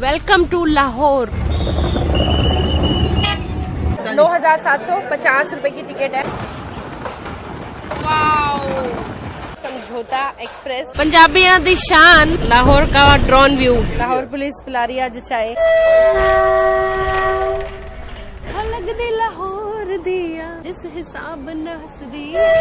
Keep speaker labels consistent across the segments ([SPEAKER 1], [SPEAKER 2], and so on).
[SPEAKER 1] Welcome to Lahore. 9,750 रुपए की ticket है। वाओ, समझौता एक्सप्रेस, पंजाबियों दी शान। लाहौर का ड्रोन व्यू। लाहौर पुलिस पिला रही है आज चाय। अलग दी लाहौर दिया जिस हिसाब नस दिया,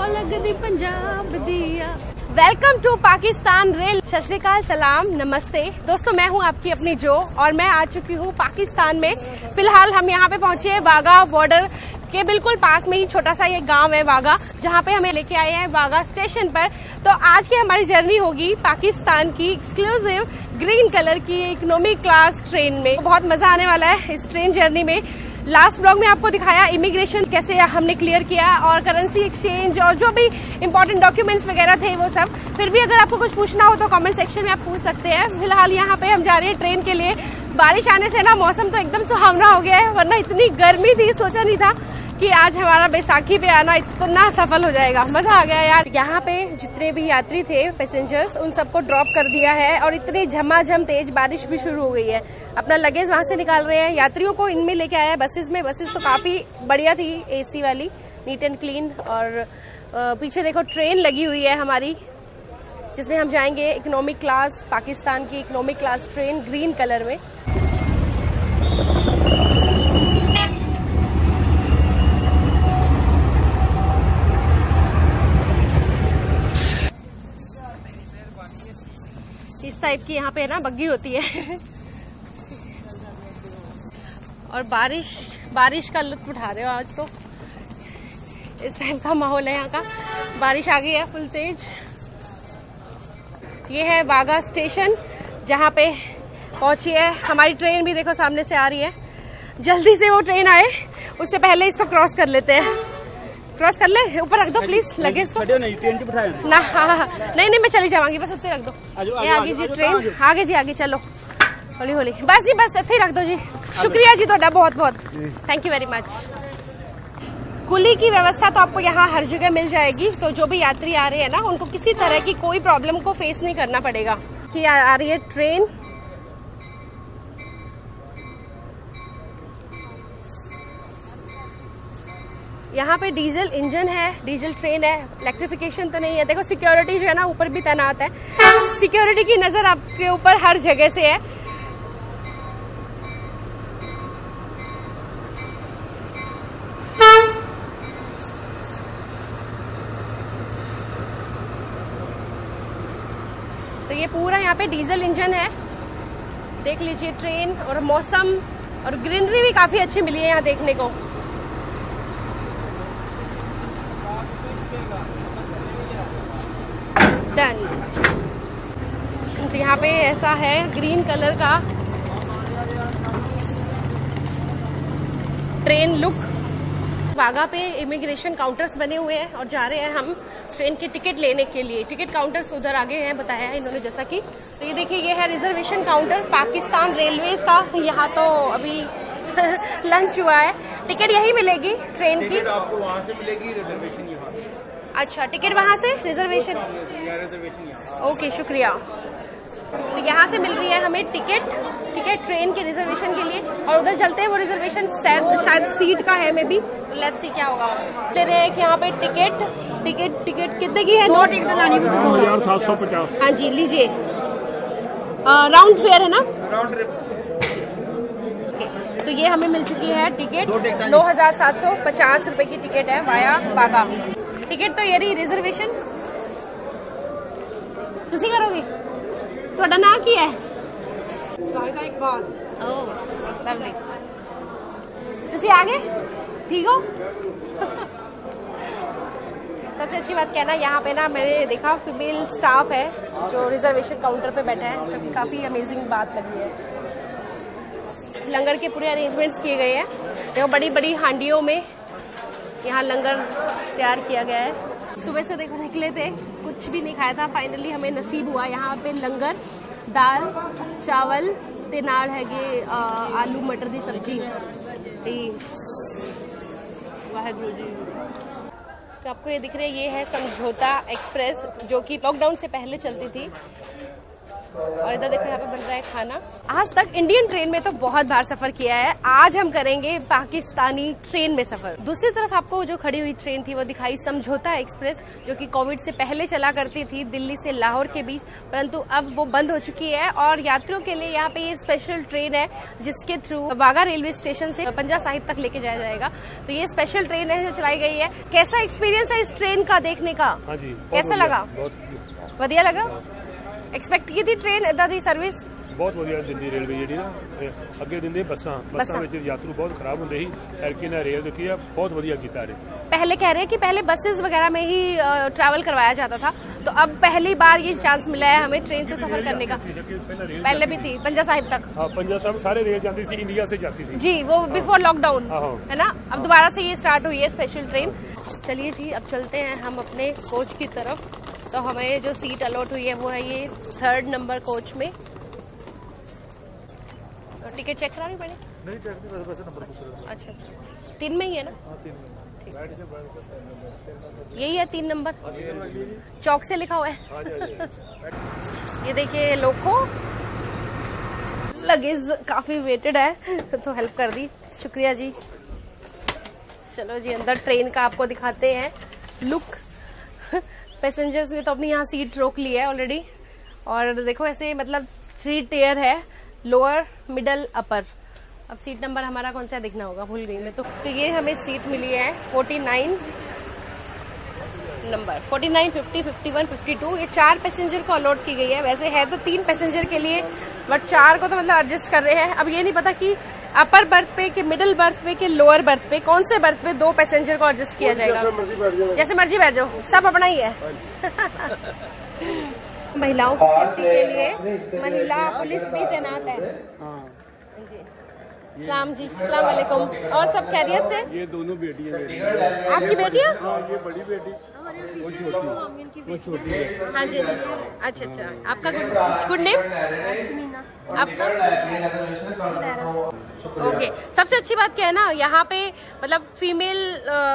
[SPEAKER 1] अलग दी पंजाब दिया। Welcome to Pakistan rail. Sat Sri अकाल, सलाम, नमस्ते दोस्तों, मैं हूं आपकी अपनी जो, और मैं आ चुकी हूं पाकिस्तान में। फिलहाल हम यहां पे पहुंचे हैं वाघा बॉर्डर के बिल्कुल पास में ही छोटा सा ये गांव है वाघा, जहां पे हमें लेके आए हैं वाघा स्टेशन पर। तो आज की हमारी जर्नी होगी पाकिस्तान की एक्सक्लूसिव ग्रीन कलर की इकोनॉमी क्लास ट्रेन में। बहुत मजा आने वाला है इस ट्रेन जर्नी में। लास्ट ब्लॉग में आपको दिखाया इमिग्रेशन कैसे हमने क्लियर किया, और करेंसी एक्सचेंज और जो भी इम्पोर्टेंट डॉक्यूमेंट्स वगैरह थे वो सब। फिर भी अगर आपको कुछ पूछना हो तो कमेंट सेक्शन में आप पूछ सकते हैं। फिलहाल यहाँ पे हम जा रहे हैं ट्रेन के लिए। बारिश आने से ना मौसम तो एकदम सुहावना हो गया है, वरना इतनी गर्मी थी, सोचा नहीं था कि आज हमारा बैसाखी पे आना इतना सफल हो जाएगा। मजा आ गया यार। यहाँ पे जितने भी यात्री थे पैसेंजर्स, उन सबको ड्रॉप कर दिया है, और इतनी झमाझम तेज बारिश भी शुरू हो गई है। अपना लगेज वहां से निकाल रहे हैं। यात्रियों को इनमें लेके आया है बसेस में। बसेस तो काफी बढ़िया थी, एसी वाली, नीट एंड क्लीन। और पीछे देखो ट्रेन लगी हुई है हमारी, जिसमें हम जाएंगे इकोनॉमिक क्लास, पाकिस्तान की economic class train green colour में। इस टाइप की यहाँ पे ना बग्गी होती है। और बारिश का लुत्फ उठा रहे हो आज तो। इस टाइप का माहौल है यहाँ का। बारिश आ गई है फुल तेज। ये है वाघा स्टेशन, जहाँ पे पहुंची है हमारी ट्रेन भी। देखो सामने से आ रही है। जल्दी से वो ट्रेन आए, उससे पहले इसको क्रॉस कर लेते हैं। क्रॉस कर ले, ऊपर रख दो प्लीज लगेज को ना। हाँ, नहीं, मैं चली जाऊंगी, बस उत्ते रख दो। ये आगे जी ट्रेन, आगे जी, आगे चलो, हौली हौली। बस जी, बस इत्थे रख दो जी। शुक्रिया जी ਤੁਹਾਡਾ बहुत बहुत, थैंक यू वेरी मच। कुली की व्यवस्था तो आपको यहाँ हर जगह मिल जाएगी। तो जो भी यात्री आ रहे हैं ना, उनको किसी तरह की कोई प्रॉब्लम को फेस नहीं करना पड़ेगा। कि आ रही है ट्रेन। यहाँ पे डीजल इंजन है, डीजल ट्रेन है, इलेक्ट्रिफिकेशन तो नहीं है। देखो सिक्योरिटी जो है ना ऊपर भी तैनात है। सिक्योरिटी की नजर आपके ऊपर हर जगह से है। तो ये पूरा यहाँ पे डीजल इंजन है। देख लीजिए ट्रेन, और मौसम और ग्रीनरी भी काफी अच्छी मिली है यहाँ देखने को। डन। तो यहाँ पे ऐसा है ग्रीन कलर का ट्रेन लुक। वाघा पे इमिग्रेशन काउंटर्स बने हुए हैं, और जा रहे हैं हम ट्रेन की टिकट लेने के लिए। टिकट काउंटर्स उधर आगे हैं, बताया है इन्होंने जैसा कि। तो ये देखिए, ये है रिजर्वेशन काउंटर पाकिस्तान रेलवेज का। यहाँ तो अभी लंच हुआ है। टिकट यही मिलेगी ट्रेन की?
[SPEAKER 2] आपको वहाँ से मिलेगी, रिजर्वेशन यहाँ।
[SPEAKER 1] अच्छा, टिकट वहाँ से, रिजर्वेशन ओके, शुक्रिया। तो यहाँ से मिल रही है हमें टिकट ट्रेन के रिजर्वेशन के लिए। और उधर चलते हैं, वो रिजर्वेशन शायद सीट का है मे बी। तो लेट्स सी क्या होगा। ले रहे हैं कि यहाँ पे टिकट कितने की है? नोट एक लानी
[SPEAKER 2] 750।
[SPEAKER 1] हाँ जी, लीजिए। राउंड फेयर है ना?
[SPEAKER 2] Round trip.
[SPEAKER 1] तो ये हमें मिल चुकी है टिकट। 9,750 रुपए की टिकट है वाया वाघा। टिकट तो ये रही, रिजर्वेशन तुसी करोगे? ਤੁਹਾਡਾ ਨਾਂ ਕੀ ਹੈ?
[SPEAKER 3] ਜ਼ਾहिदा इकबाल।
[SPEAKER 1] Oh lovely. तुसी आ गए? ठीक हो? सबसे अच्छी बात क्या है ना, यहाँ पे ना मैंने देखा फीमेल स्टाफ है जो रिजर्वेशन काउंटर पे बैठा है, जो कि काफी अमेजिंग बात लगी है। लंगर के पूरे अरेंजमेंट्स किए गए हैं। देखो बड़ी बड़ी हांडियों में यहाँ लंगर तैयार किया गया है। सुबह से देखो निकले थे, कुछ भी नहीं खाया था। फाइनली हमें नसीब हुआ यहाँ पे लंगर, दाल चावल ते नाल हैगे आलू मटर दी सब्जी। वाहेगुरु जी। तो आपको ये दिख रहा है, ये है समझौता एक्सप्रेस जो कि लॉकडाउन से पहले चलती थी। और इधर देखो यहाँ पे बन रहा है खाना। आज तक इंडियन ट्रेन में तो बहुत बार सफर किया है, आज हम करेंगे पाकिस्तानी ट्रेन में सफर। दूसरी तरफ आपको जो खड़ी हुई ट्रेन थी वो दिखाई समझौता एक्सप्रेस, जो कि कोविड से पहले चला करती थी दिल्ली से लाहौर के बीच, परंतु अब वो बंद हो चुकी है। और यात्रियों के लिए यहाँ पे ये स्पेशल ट्रेन है जिसके थ्रू वाघा रेलवे स्टेशन से पंजा साहिब तक लेके जाया जाएगा। तो ये स्पेशल ट्रेन है जो चलाई गई है। कैसा एक्सपीरियंस है इस ट्रेन का देखने का?
[SPEAKER 2] हाँ जी,
[SPEAKER 1] कैसा लगा? बढ़िया लगा। एक्सपेक्ट की थी ट्रेन इदा दी सर्विस?
[SPEAKER 2] बहुत ਵਧੀਆ ਦਿੰਦੀ ਰੇਲਵੇ ਜਿਹੜੀ ਨਾ ਅੱਗੇ ਦਿੰਦੇ ਬੱਸਾਂ ਵਿੱਚ ਯਾਤਰੂ ਬਹੁਤ ਖਰਾਬ ਹੁੰਦੇ ਸੀ, ਐਲਕੀ ਨੇ ਰੇਲ ਦਿੱਤੀ ਆ, ਬਹੁਤ ਵਧੀਆ ਕੀਤਾ ਰੇ।
[SPEAKER 1] पहले कह रहे हैं कि पहले बसेस वगैरह में ही ट्रैवल करवाया जाता था, तो अब पहली बार ये चांस मिला है हमें ट्रेन से सफर करने का। पहले भी थी पंजा साहिब तक।
[SPEAKER 2] हाँ, पंजा साहिब सारे रेल जाती थी, इंडिया से जाती थी
[SPEAKER 1] जी, वो बिफोर लॉकडाउन
[SPEAKER 2] हाँ।
[SPEAKER 1] है ना। अब दोबारा से ये स्टार्ट हुई है स्पेशल ट्रेन। चलिए जी, अब चलते हैं हम अपने कोच की तरफ। तो हमें जो सीट अलॉट हुई है वो है ये 3rd नंबर कोच में। टिकट चेक करानी पड़े?
[SPEAKER 2] नहीं, चेक नहीं, वैसे नंबर पूछ रहे।
[SPEAKER 1] अच्छा, 3 में ही है ना?
[SPEAKER 2] हाँ, 3 में।
[SPEAKER 1] यही है 3 नंबर, चौक से लिखा हुआ है। ये देखिए लोको, लगेज काफी वेटेड है तो हेल्प कर दी, शुक्रिया जी। चलो जी, अंदर ट्रेन का आपको दिखाते हैं लुक। पैसेंजर्स ने तो अपनी यहाँ सीट रोक ली है ऑलरेडी। और देखो ऐसे मतलब 3 टियर है, लोअर, मिडल, अपर। अब सीट नंबर हमारा कौन सा दिखना होगा, भूल गई मैं तो ये हमें सीट मिली है 49 नंबर, 49, 50, 51, 52। ये 4 पैसेंजर को अलॉट की गई है। वैसे है तो 3 पैसेंजर के लिए, बट 4 को तो मतलब एडजस्ट कर रहे हैं। अब ये नहीं पता कि अपर बर्थ पे कि मिडिल बर्थ पे कि लोअर बर्थ पे, कौन से बर्थ पे 2 पैसेंजर को एडजस्ट किया जाएगा। जैसे मर्जी बैठ जाओ, सब अपना ही है। महिलाओं की सेफ्टी के लिए महिला पुलिस भी तैनात है। सलाम जी, सलाम वालेकुम। और सब खैरियत से?
[SPEAKER 2] ये दोनों बेटियां मेरी।
[SPEAKER 1] आपकी बेटियां?
[SPEAKER 2] हाँ, ये बड़ी बेटी, वो छोटी है।
[SPEAKER 1] हाँ जी जी, अच्छा अच्छा। आपका गुड नेम? आपका? ओके। सबसे अच्छी बात क्या है ना, यहाँ पे मतलब फीमेल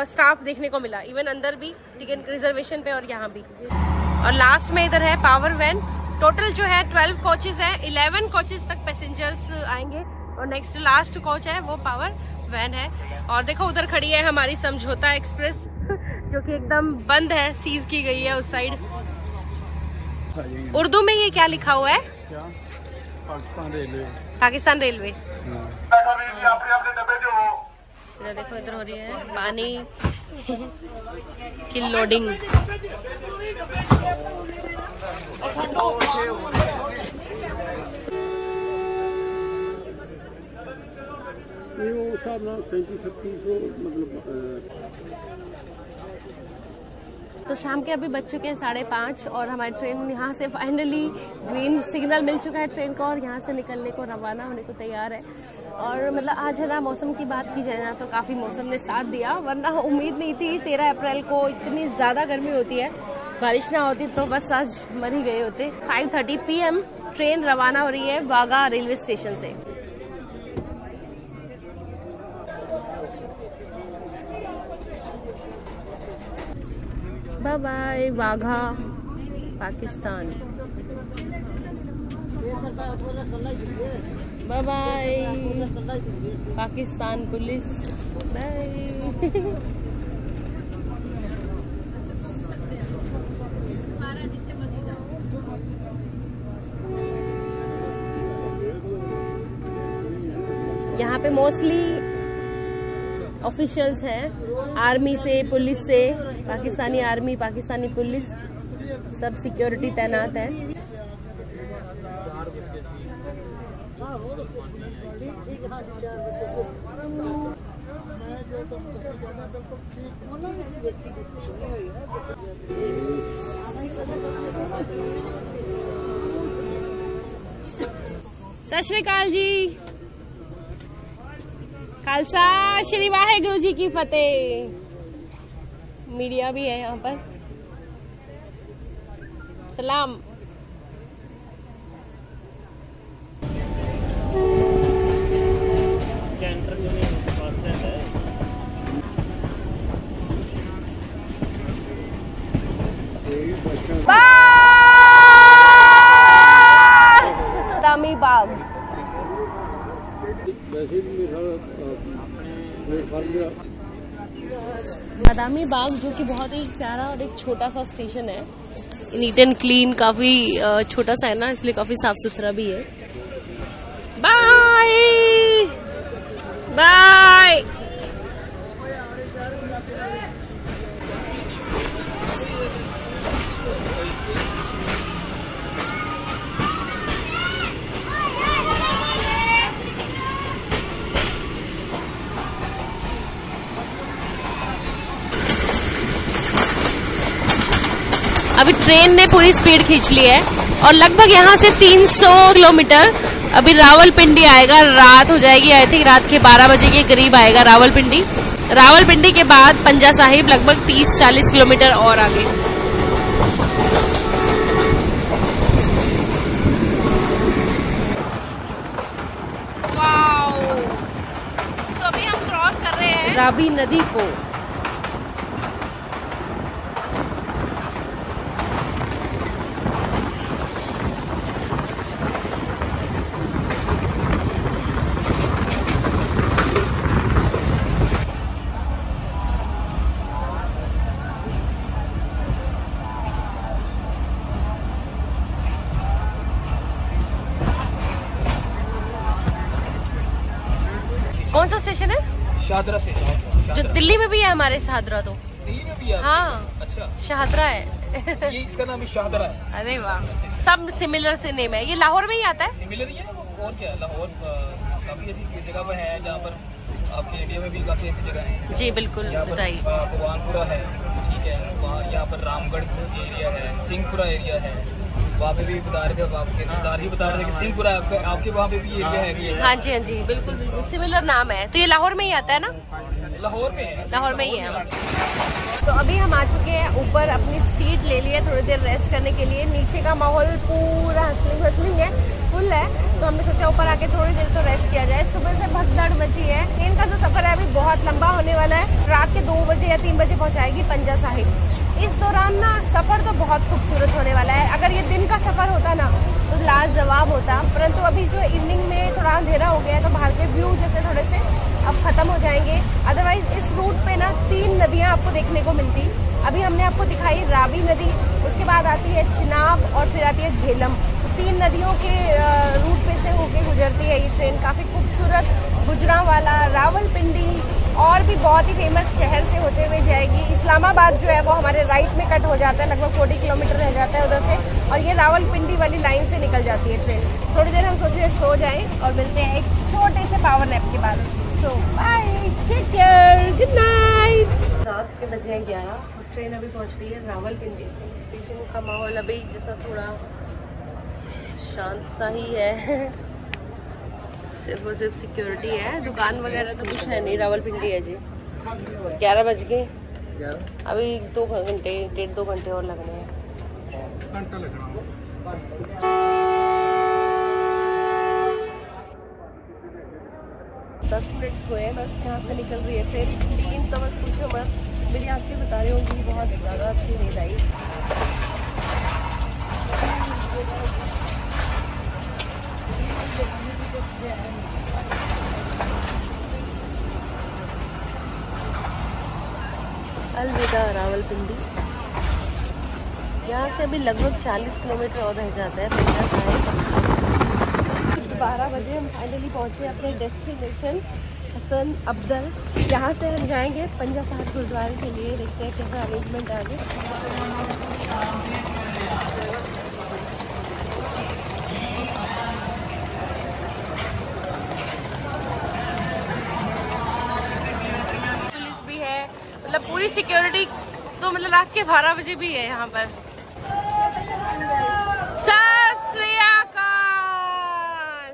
[SPEAKER 1] स्टाफ देखने को मिला, इवन अंदर भी टिकट रिजर्वेशन पे और यहाँ भी। और लास्ट में इधर है पावर वैन। टोटल जो है 12 कोचेज है, 11 कोचेज तक पैसेंजर्स आएंगे और नेक्स्ट लास्ट कोच है वो पावर वैन है। और देखो उधर खड़ी है हमारी समझौता एक्सप्रेस जो कि एकदम बंद है, सीज की गई है उस साइड। उर्दू में ये क्या लिखा हुआ है?
[SPEAKER 2] क्या? पाकिस्तान रेलवे।
[SPEAKER 1] पाकिस्तान रेलवे। इधर देखो, इधर हो रही है पानी की लोडिंग।
[SPEAKER 2] वो साहब ना 3700 मतलब।
[SPEAKER 1] तो शाम के अभी बज चुके हैं 5:30 और हमारी ट्रेन यहाँ से फाइनली ग्रीन सिग्नल मिल चुका है ट्रेन को और यहाँ से निकलने को रवाना होने को तैयार है। और मतलब आज है ना, मौसम की बात की जाए ना तो काफी मौसम ने साथ दिया, वरना उम्मीद नहीं थी 13 अप्रैल को इतनी ज्यादा गर्मी होती है। बारिश ना होती तो बस आज मर ही गए होते। 5:30 PM ट्रेन रवाना हो रही है वाघा रेलवे स्टेशन से। Bye bye Wagah Pakistan. Bye bye Pakistan police. Bye. यहाँ पे मोस्टली ऑफिशियल्स हैं, आर्मी से, पुलिस से, पाकिस्तानी आर्मी, पाकिस्तानी पुलिस, सब सिक्योरिटी तैनात है। सत श्री अकाल जी। खालसा श्री वाहेगुरु जी की फतेह। मीडिया भी है यहाँ पर। सलाम। बादामी बाग जो कि बहुत ही प्यारा और एक छोटा सा स्टेशन है, नीट एंड क्लीन, काफी छोटा सा है ना, इसलिए काफी साफ सुथरा भी है। Bye bye. अभी ट्रेन ने पूरी स्पीड खींच ली है और लगभग यहाँ से 300 किलोमीटर अभी रावलपिंडी आएगा। रात हो जाएगी, आई थिंक रात के 12 बजे के करीब आएगा रावलपिंडी। रावलपिंडी के बाद पंजा साहिब लगभग 30-40 किलोमीटर और आगे। वाओ, सो अभी हम क्रॉस कर रहे हैं रावी नदी को। कौन सा स्टेशन है?
[SPEAKER 4] शाहदरा स्टेशन,
[SPEAKER 1] जो दिल्ली में भी है हमारे। शाहदरा तो
[SPEAKER 4] दिल्ली में भी है।
[SPEAKER 1] हाँ,
[SPEAKER 4] अच्छा,
[SPEAKER 1] शाहदरा है।
[SPEAKER 4] ये इसका नाम शाहदरा है।
[SPEAKER 1] अरे वाह, सब सिमिलर से नेम है। ये लाहौर में ही आता है।
[SPEAKER 4] सिमिलर ही है और क्या। लाहौर काफी ऐसी जगह पर है जहाँ पर आपके इंडिया में भी काफी ऐसी जगह है।
[SPEAKER 1] जी बिल्कुल, बताइए।
[SPEAKER 4] भगवानपुरा है, ठीक है, वहाँ यहाँ पर रामगढ़ एरिया है, सिंहपुरा एरिया है, वहाँ पे भी बता रहे थे आपके सरदार ही बता रहे थे कि सिंहपुरा आपके वहाँ पे भी एरिया है।
[SPEAKER 1] हाँ जी, हाँ जी, बिल्कुल बिल्कुल सिमिलर नाम है। तो ये लाहौर में ही आता है ना?
[SPEAKER 4] लाहौर में है।
[SPEAKER 1] लाहौर में ही है। तो अभी हम आ चुके हैं ऊपर, अपनी सीट ले ली है थोड़ी देर रेस्ट करने के लिए। नीचे का माहौल पूरा हसलिंग है, फुल है, तो हमने सोचा ऊपर आके थोड़ी देर तो रेस्ट किया जाए। सुबह से भगदड़ मची है। ट्रेन का जो सफर है अभी बहुत लंबा होने वाला है। रात के 2 बजे या 3 बजे पहुंचाएगी पंजा साहिब। इस दौरान ना सफर तो बहुत खूबसूरत होने वाला है। अगर ये दिन का सफर होता ना तो लाजवाब होता, परंतु अभी जो इवनिंग में थोड़ा अंधेरा हो गया है तो बाहर के व्यू जैसे थोड़े से अब खत्म हो जाएंगे। अदरवाइज इस रूट पे ना 3 नदियां आपको देखने को मिलती। अभी हमने आपको दिखाई रावी नदी, उसके बाद आती है चिनाब और फिर आती है झेलम। तो 3 नदियों के रूट पे से होके गुजरती है ये ट्रेन। काफी खूबसूरत गुजरांवाला, रावलपिंडी और भी बहुत ही फेमस शहर से होते हुए जाएगी। इस्लामाबाद जो है वो हमारे राइट में कट हो जाता है, लगभग 40 किलोमीटर रह जाता है उधर से, और ये रावलपिंडी वाली लाइन से निकल जाती है ट्रेन। थोड़ी देर हम सोचे सो जाएं और मिलते हैं एक छोटे से पावर नैप के बाद। So bye, take care, good night. रात के बजे 11, ट्रेन अभी पहुंच रही है रावलपिंडी। स्टेशन का माहौल अभी जैसा थोड़ा शांत सा ही है, सिर्फ और सिर्फ सिक्योरिटी है, दुकान वगैरह तो कुछ है नहीं। रावलपिंडी है जी। 11 बज गए, अभी 2 घंटे 1.5-2 घंटे और लगने हैं। 10 मिनट हुए बस, यहाँ से निकल रही है ट्रेन। 3 तो बस पूछो मत, मेरी आंखें बता रही होंगी बहुत ज़्यादा अच्छी नींद आई। अलविदा रावलपिंडी। यहाँ से अभी लगभग 40 किलोमीटर और रह जाता है पंजा साहिब। 12 बजे हम फाइनली पहुँचे अपने डेस्टिनेशन हसन अब्दल। यहाँ से हम जाएंगे पंजा साहिब गुरुद्वारे के लिए। देखते हैं कैसा अरेंजमेंट आगे। पुलिस भी है, मतलब पूरी सिक्योरिटी। तो मतलब रात के 12 बजे भी है यहाँ पर। सत श्री अकाल।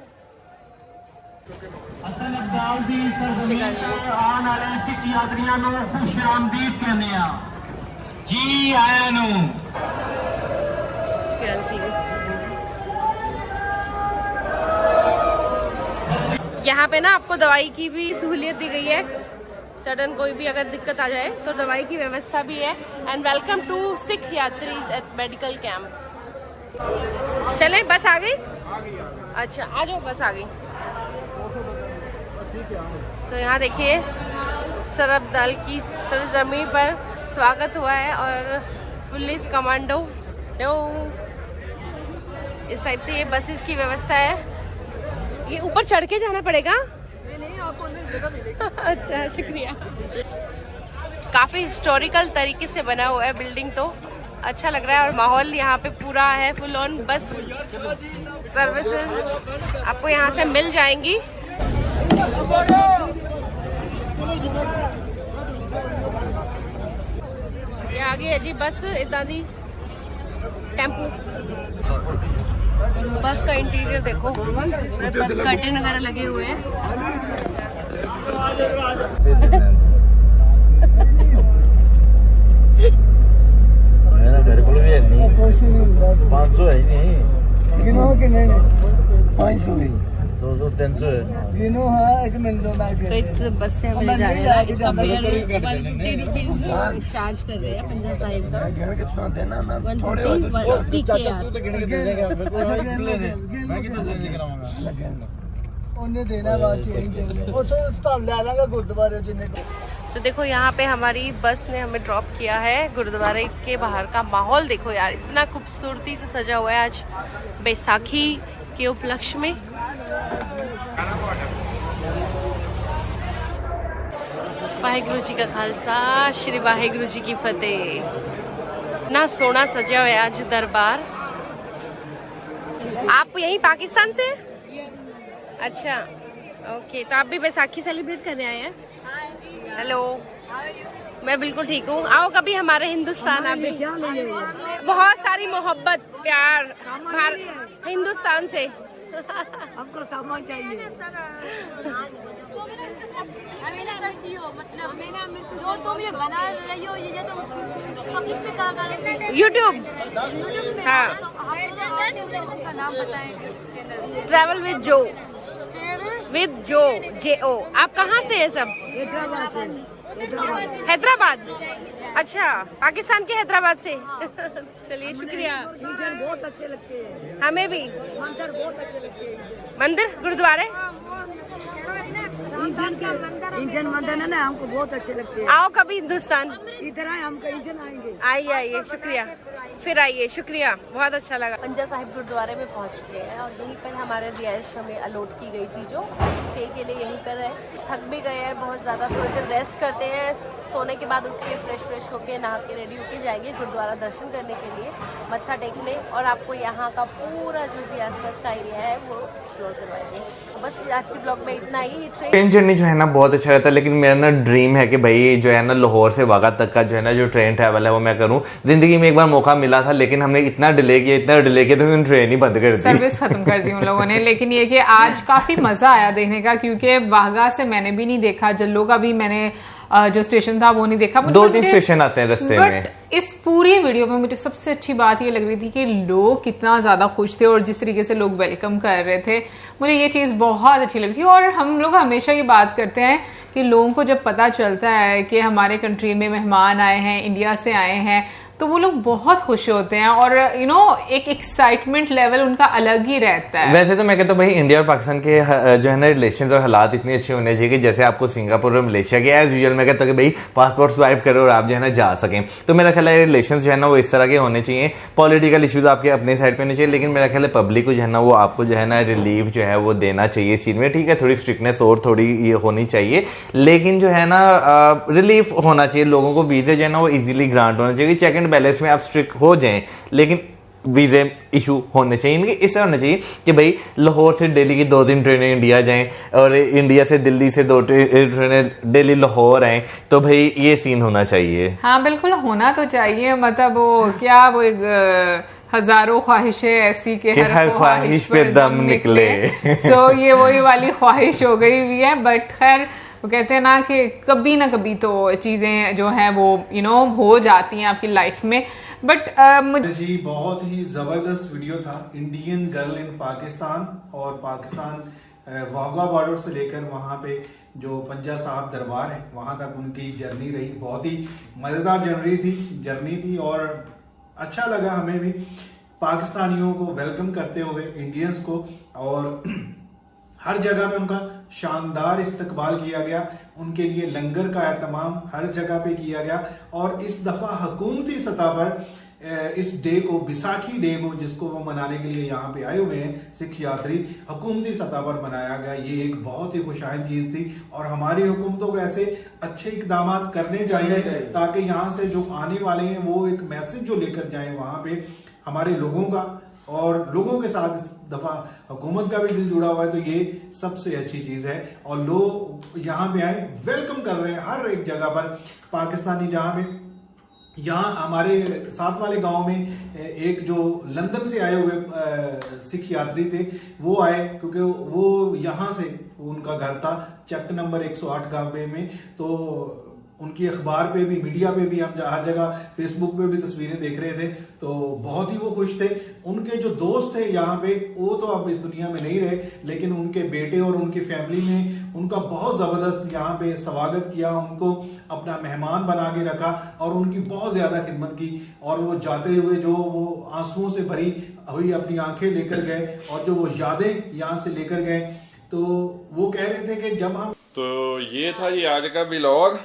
[SPEAKER 5] असल इकबाल दी सरजमीन ते आने वाले सिख यात्रियों को खुश आमदीद कहने आ। जी आया नू।
[SPEAKER 1] यहाँ पे ना आपको दवाई की भी सहूलियत दी गई है। सडन कोई भी अगर दिक्कत आ जाए तो दवाई की व्यवस्था भी है। एंड वेलकम टू सिख यात्रीज एट मेडिकल कैंप। चले, बस आ गई? अच्छा, आ जाओ, बस आ गई। तो यहाँ देखिए सरबदल की सरजमी पर स्वागत हुआ है और पुलिस कमांडो इस टाइप से ये बसेस की व्यवस्था है। ये ऊपर चढ़ के जाना पड़ेगा? नहीं, आपको अच्छा, शुक्रिया। काफी हिस्टोरिकल तरीके से बना हुआ है बिल्डिंग, तो अच्छा लग रहा है। और माहौल यहाँ पे पूरा है फुल ऑन। बस सर्विसेज आपको यहाँ से मिल जाएंगी। ये आगे है जी बस, इतना दी टेम्पू। बस का इंटीरियर देखो, कर्टन वगैरह लगे हुए हैं।
[SPEAKER 6] मेरे को भी है नहीं 500 है नहीं गिनो कि नहीं 500 ही 200 300 है गिनो। हाँ, एक मिनट दो मैं
[SPEAKER 1] तो इस बस से हमें जाने का इसका फेयर 150 रुपीज चार्ज कर रहे हैं पंजा साहिब का।
[SPEAKER 6] कितना देना ना
[SPEAKER 1] 150 के यार
[SPEAKER 6] उन्हें देना बात यही देंगे वो तो स्टाफ ले आएगा गुरुद्वारे जिन्हें।
[SPEAKER 1] तो देखो यहाँ पे हमारी बस ने हमें ड्रॉप किया है। गुरुद्वारे के बाहर का माहौल देखो यार, इतना खूबसूरती से सजा हुआ है आज बैसाखी के उपलक्ष्य में। वाहेगुरु जी का खालसा, श्री वाहेगुरु जी की फतेह। इतना सोना सजा हुआ है आज दरबार। आप यहीं पाकिस्तान से? अच्छा, ओके। तो आप भी बैसाखी सेलिब्रेट करने आए हैं? हेलो, मैं बिल्कुल ठीक हूँ। आओ कभी हमारे हिंदुस्तान। आप भी बहुत सारी मोहब्बत प्यार हिंदुस्तान से।
[SPEAKER 3] हमको सामान चाहिए। मतलब जो तुम ये बना रही हो ये तो
[SPEAKER 1] यूट्यूब। हाँ,
[SPEAKER 3] नाम बताएं।
[SPEAKER 1] ट्रैवल विद जो JO। आप कहाँ से है सब?
[SPEAKER 3] हैदराबाद से।
[SPEAKER 1] हैदराबाद? अच्छा, पाकिस्तान के हैदराबाद से। चलिए, शुक्रिया।
[SPEAKER 3] बहुत अच्छे लगते हैं।
[SPEAKER 1] हमें भी।
[SPEAKER 3] मंदिर बहुत अच्छे लगते हैं।
[SPEAKER 1] मंदिर गुरुद्वारे
[SPEAKER 3] इंडियन मंदिर है ना, हमको बहुत अच्छे लगते हैं।
[SPEAKER 1] आओ कभी हिंदुस्तान।
[SPEAKER 3] इधर आए, हम कहीं इंडियन आएंगे।
[SPEAKER 1] आइए, शुक्रिया। फिर आइए, शुक्रिया, बहुत अच्छा लगा। पंजा साहिब गुरुद्वारे में पहुंच चुके हैं और यहीं पर हमारे रिहाइश हमें अलॉट की गई थी, जो स्टे के लिए यहीं पर है। थक भी गए हैं बहुत ज़्यादा, थोड़ी देर रेस्ट करते हैं। सोने के बाद उठ के फ्रेश होके नहा के रेडी होके जाएंगे गुरुद्वारा दर्शन करने के लिए, मत्था टेकने, और आपको यहाँ का पूरा जो भी आसपास का एरिया है वो एक्सप्लोर करवाएंगे। तो बस आज के ब्लॉग में इतना ही।
[SPEAKER 7] ट्रेन जर्नी जो है ना बहुत अच्छा रहता है, लेकिन मेरा ना ड्रीम है कि भाई जो है ना लाहौर से वाघा तक का जो है ना जो ट्रेन ट्रैवल है वो मैं करूं। जिंदगी में एक बार मौका मिला था, लेकिन हमने इतना डिले किया तो ट्रेन ही बंद कर दी,
[SPEAKER 8] सर्विस खत्म कर दी उन लोगों ने। लेकिन ये कि आज काफी मजा आया देखने का, क्योंकि वाघा से मैंने भी नहीं देखा, जल्लो का भी मैंने जो स्टेशन था वो नहीं देखा।
[SPEAKER 7] 2-3 स्टेशन आते हैं रास्ते में।
[SPEAKER 8] इस पूरी वीडियो में मुझे सबसे अच्छी बात ये लग रही थी कि लोग कितना ज्यादा खुश थे और जिस तरीके से लोग वेलकम कर रहे थे, मुझे ये चीज बहुत अच्छी लगी थी। और हम लोग हमेशा ये बात करते हैं कि लोगों को जब पता चलता है कि हमारे कंट्री में मेहमान आए हैं, इंडिया से आए हैं, तो वो लोग बहुत खुश होते हैं और एक एक्साइटमेंट लेवल उनका अलग ही रहता है।
[SPEAKER 7] वैसे तो मैं कहता हूँ भाई इंडिया और पाकिस्तान के जो है ना रिलेशंस और हालात इतने अच्छे होने चाहिए कि जैसे आपको सिंगापुर और मलेशिया के एज यूजुअल मैं कहता हूँ कि भाई पासपोर्ट स्वाइप करो और आप जो है ना जा सकें। तो मेरा ख्याल है रिलेशंस जो है ना वो इस तरह के होने चाहिए। पॉलिटिकल इश्यूज आपके अपने साइड पे होने चाहिए, लेकिन मेरा ख्याल है पब्लिक को जो है ना वो आपको जो है ना रिलीफ जो है वो देना चाहिए इस चीज में। ठीक है, थोड़ी स्ट्रिक्टनेस और थोड़ी ये होनी चाहिए, लेकिन जो है ना रिलीफ होना चाहिए लोगों को। वीजे जो है ना वो इजीली ग्रांट होना चाहिए। चेक एंड बैलेंस में आप स्ट्रिक्ट हो जाएं, लेकिन वीजे इशू होने चाहिए इनके। इससे होना चाहिए कि भाई लाहौर से दिल्ली की 2-3 ट्रेनें इंडिया जाएं और इंडिया से दिल्ली से 2 ट्रेनें दिल्ली लाहौर आए, तो भाई ये सीन होना चाहिए।
[SPEAKER 8] हाँ बिल्कुल होना तो चाहिए। मतलब वो एक हजारों ख्वाहिशें ऐसी कि हर ख्वाहिश पे दम निकले। तो ये वही वाली ख्वाहिश हो गई हुई है। बट खैर वो कहते हैं ना कि कभी ना कभी तो चीजें जो है वो हो जाती हैं आपकी लाइफ में। बट
[SPEAKER 9] जी बहुत ही जबरदस्त वीडियो था। इंडियन गर्ल इन पाकिस्तान, और पाकिस्तान वाघा बॉर्डर से लेकर वहां पे जो पंजा साहब दरबार है वहां तक उनकी जर्नी रही। बहुत ही मजेदार जर्नी थी और अच्छा लगा हमें भी पाकिस्तानियों को वेलकम करते हुए, इंडियंस को। और हर जगह पे उनका शानदार इस्तकबाल किया गया, उनके लिए लंगर का एहतमाम हर जगह पे किया गया। और इस दफा हुकूमती सतह पर इस डे को, बैसाखी डे को, जिसको वो मनाने के लिए यहाँ पे आए हुए हैं सिख यात्री, हुकूमती सतह पर मनाया गया। ये एक बहुत ही खुशहाल चीज थी और हमारी हुकूमतों को ऐसे अच्छे इकदाम करने चाहिए ताकि यहाँ से जो आने वाले हैं वो एक मैसेज जो लेकर जाए वहां पे हमारे लोगों का, और लोगों के साथ इस दफा हुकूमत का भी दिल जुड़ा हुआ है, तो ये सबसे अच्छी चीज है। और लोग यहाँ पे आए, वेलकम कर रहे हैं हर एक जगह पर पाकिस्तानी। जहाँ पे यहाँ हमारे साथ वाले गांव में एक जो लंदन से आए हुए सिख यात्री थे वो आए, क्योंकि वो यहाँ से उनका घर था चक नंबर 108 गांवे में, तो उनकी अखबार पे भी, मीडिया पे भी, हम हर जगह फेसबुक पे भी तस्वीरें देख रहे थे, तो बहुत ही वो खुश थे। उनके जो दोस्त थे यहाँ पे वो तो अब इस दुनिया में नहीं रहे, लेकिन उनके बेटे और उनकी फैमिली ने उनका बहुत जबरदस्त यहाँ पे स्वागत किया, उनको अपना मेहमान बना के रखा और उनकी बहुत ज्यादा खिदमत की। और वो जाते हुए जो वो आंसुओं से भरी हुई अपनी आंखें लेकर गए और जो वो यादें यहाँ से लेकर गए, तो वो कह रहे थे कि जब हम, तो
[SPEAKER 10] ये था ये आज का व्लॉग।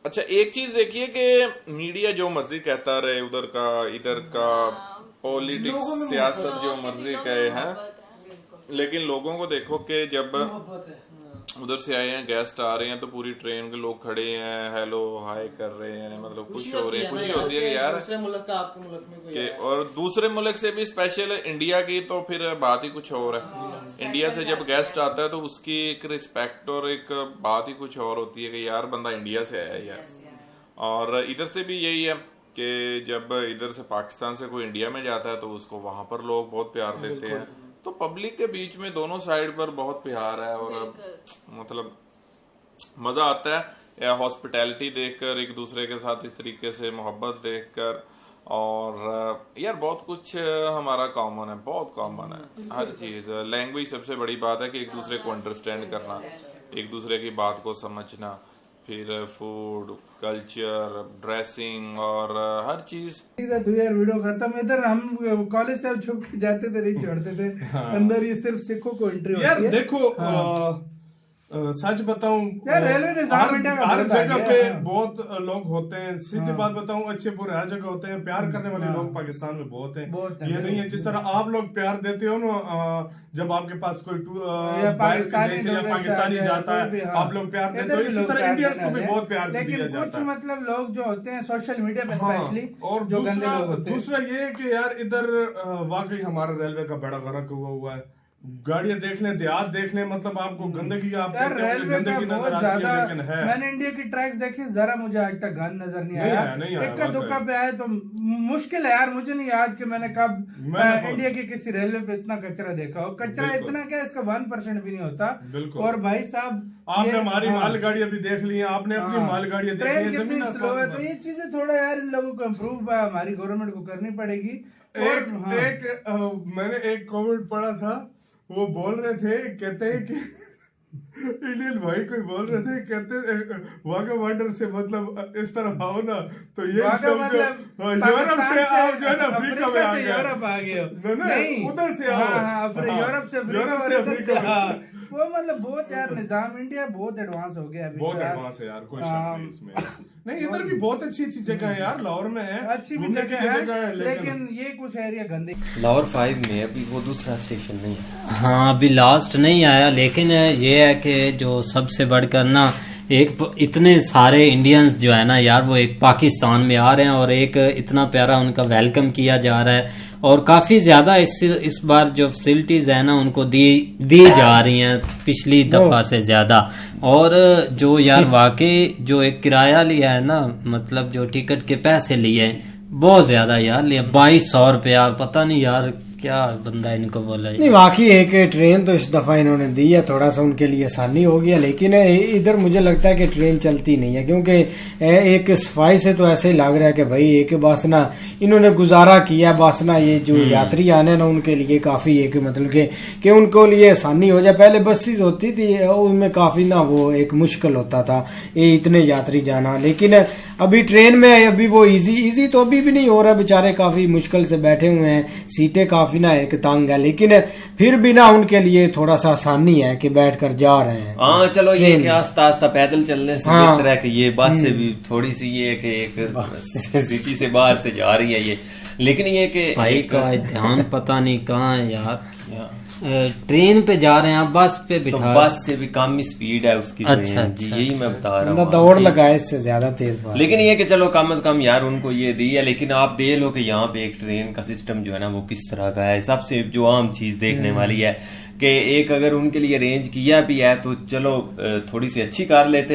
[SPEAKER 10] अच्छा, एक चीज देखिए कि मीडिया जो मर्जी कहता रहे, उधर का इधर का, पॉलिटिक्स, सियासत जो मर्जी कहे हैं, लेकिन लोगों को देखो कि जब उधर से आए हैं, गेस्ट आ रहे हैं, तो पूरी ट्रेन के लोग खड़े हैं, हेलो हाय कर रहे हैं, मतलब खुश हो रहे हैं। खुशी होती है कि यार
[SPEAKER 6] दूसरे मुल्क का आपके मुल्क में कोई
[SPEAKER 10] और दूसरे मुल्क से भी स्पेशल इंडिया की तो फिर बात ही कुछ और है। इंडिया से जब गेस्ट आता है तो उसकी एक रिस्पेक्ट और एक बात ही कुछ और होती है कि यार बंदा इंडिया से आया है यार। और इधर से भी यही है कि जब इधर से पाकिस्तान से कोई इंडिया में जाता है तो उसको वहां पर लोग बहुत प्यार देते हैं। तो पब्लिक के बीच में दोनों साइड पर बहुत प्यार है और मतलब मजा आता है हॉस्पिटैलिटी देखकर, एक दूसरे के साथ इस तरीके से मोहब्बत देखकर। और यार बहुत कुछ हमारा कॉमन है, बहुत कॉमन है हर चीज। लैंग्वेज सबसे बड़ी बात है कि एक दूसरे को अंडरस्टैंड करना, एक दूसरे की बात को समझना, फिर फूड, कल्चर, ड्रेसिंग और हर चीज।
[SPEAKER 11] तो यार वीडियो खत्म। इधर हम कॉलेज से छुप के जाते थे, नहीं छोड़ते थे। अंदर ये सिर्फ सिखों को एंट्री होती है।
[SPEAKER 2] यार देखो सच बताऊं,
[SPEAKER 11] हर
[SPEAKER 2] जगह पे बहुत लोग होते हैं। सीधी बात बताऊं, अच्छे बुरे हर जगह होते हैं। प्यार करने वाले लोग पाकिस्तान में बहुत हैं। ये नहीं है जिस तरह आप लोग प्यार देते हो ना, जब आपके पास कोई पाकिस्तानी जाता है आप लोग प्यार देते हो, इसी तरह इंडियंस को भी बहुत प्यार दिया जाता है।
[SPEAKER 11] कुछ मतलब लोग जो होते हैं सोशल मीडिया पे स्पेशली,
[SPEAKER 2] और
[SPEAKER 11] जो गंदे लोग होते हैं।
[SPEAKER 2] दूसरा ये है कि यार इधर वाकई हमारा रेलवे का बड़ा गरक हुआ है। गाड़ियां देख लें, देहात देख लें, मतलब आपको गंदगी, आप
[SPEAKER 11] रेलवे का बहुत ज्यादा। मैंने इंडिया की ट्रैक्स देखी, जरा मुझे आज तक गंद नजर नहीं आया। इक्का दुक्का पे आए तो मुश्किल है यार। मुझे नहीं याद कि मैंने कब इंडिया के किसी रेलवे पे इतना कचरा देखा हो। कचरा इतना क्या, इसका 1% भी नहीं होता। और भाई साहब,
[SPEAKER 2] आपने हमारी मालगाड़ियां भी देख ली हैं, आपने अपनी मालगाड़ियां देख ली,
[SPEAKER 11] कितनी स्लो है। तो ये चीजें थोड़ा यार इन लोगों को इम्प्रूव हमारी गवर्नमेंट को करनी पड़ेगी।
[SPEAKER 2] मैंने एक कमेंट पढ़ा था, वो बोल रहे थे, कहते हैं कि इंडियन भाई कोई बोल रहे थे, कहते वाघा बॉर्डर से मतलब इस तरह आओ ना तो ये यूरोप से आओ, जो है ना अफ्रीका में आ गए,
[SPEAKER 11] यूरोप आ गए,
[SPEAKER 2] नहीं उधर से आओ,
[SPEAKER 11] यूरोप से अफ्रीका। वो मतलब बहुत यार निजाम इंडिया बहुत एडवांस हो गया अभी,
[SPEAKER 2] बहुत एडवांस है यार, कोई शक नहीं इसमें। नहीं, इधर भी बहुत अच्छी अच्छी जगह है यार, लाहौर में है,
[SPEAKER 11] अच्छी भी जगह है, लेकिन ये कुछ एरिया गंदे।
[SPEAKER 12] लाहौर 5 में अभी वो दूसरा स्टेशन नहीं है। हाँ, अभी लास्ट नहीं आया, लेकिन ये है कि जो सबसे बढ़कर ना एक इतने सारे इंडियंस जो है ना यार, वो एक पाकिस्तान में आ रहे हैं और एक इतना प्यारा उनका वेलकम किया जा रहा है। और काफी ज्यादा इस बार जो फैसिलिटीज है ना उनको दी जा रही हैं पिछली दफा से ज्यादा। और जो यार वाकई जो एक किराया लिया है ना, मतलब जो टिकट के पैसे लिए बहुत ज्यादा यार लिया, 2200 रुपया। पता नहीं यार क्या बंदा इनको बोला।
[SPEAKER 13] नहीं, वाकई एक ट्रेन तो इस दफा इन्होंने दी है, थोड़ा सा उनके लिए आसानी हो गया। लेकिन इधर मुझे लगता है कि ट्रेन चलती नहीं है, क्योंकि एक सफाई से तो ऐसे ही लग रहा है कि भाई एक बस ना इन्होंने गुजारा किया, बस ना ये जो यात्री आने ना उनके लिए काफी एक मतलब कि उनको लिए आसानी हो जाए। पहले बसेस होती थी उनमें काफी ना वो एक मुश्किल होता था ये इतने यात्री जाना, लेकिन अभी ट्रेन में अभी वो इजी तो अभी भी नहीं हो रहा, बेचारे काफी मुश्किल से बैठे हुए हैं, सीटें काफी ना एक तंग है, लेकिन फिर भी ना उनके लिए थोड़ा सा आसानी है कि बैठ कर जा रहे हैं।
[SPEAKER 14] हाँ चलो ये कि आस्ता आस्ता पैदल चलने से बेहतर है कि ये बस से भी थोड़ी सी ये कि एक सिटी से बाहर से जा रही है ये, लेकिन ये कि
[SPEAKER 12] भाई का ध्यान पता नहीं कहाँ है यार, ट्रेन पे जा रहे हैं आप, बस पे बिठा,
[SPEAKER 14] तो बस से भी कम स्पीड है उसकी।
[SPEAKER 12] अच्छा,
[SPEAKER 14] यही मैं बता रहा हूँ,
[SPEAKER 13] दौड़ लगाए इससे ज्यादा तेज बात।
[SPEAKER 14] लेकिन ये कि चलो कम से कम यार उनको ये दी है, लेकिन आप देख लो कि यहाँ पे एक ट्रेन का सिस्टम जो है ना वो किस तरह का है। सबसे जो आम चीज देखने वाली है कि एक अगर उनके लिए अरेंज किया भी है तो चलो थोड़ी सी अच्छी कार लेते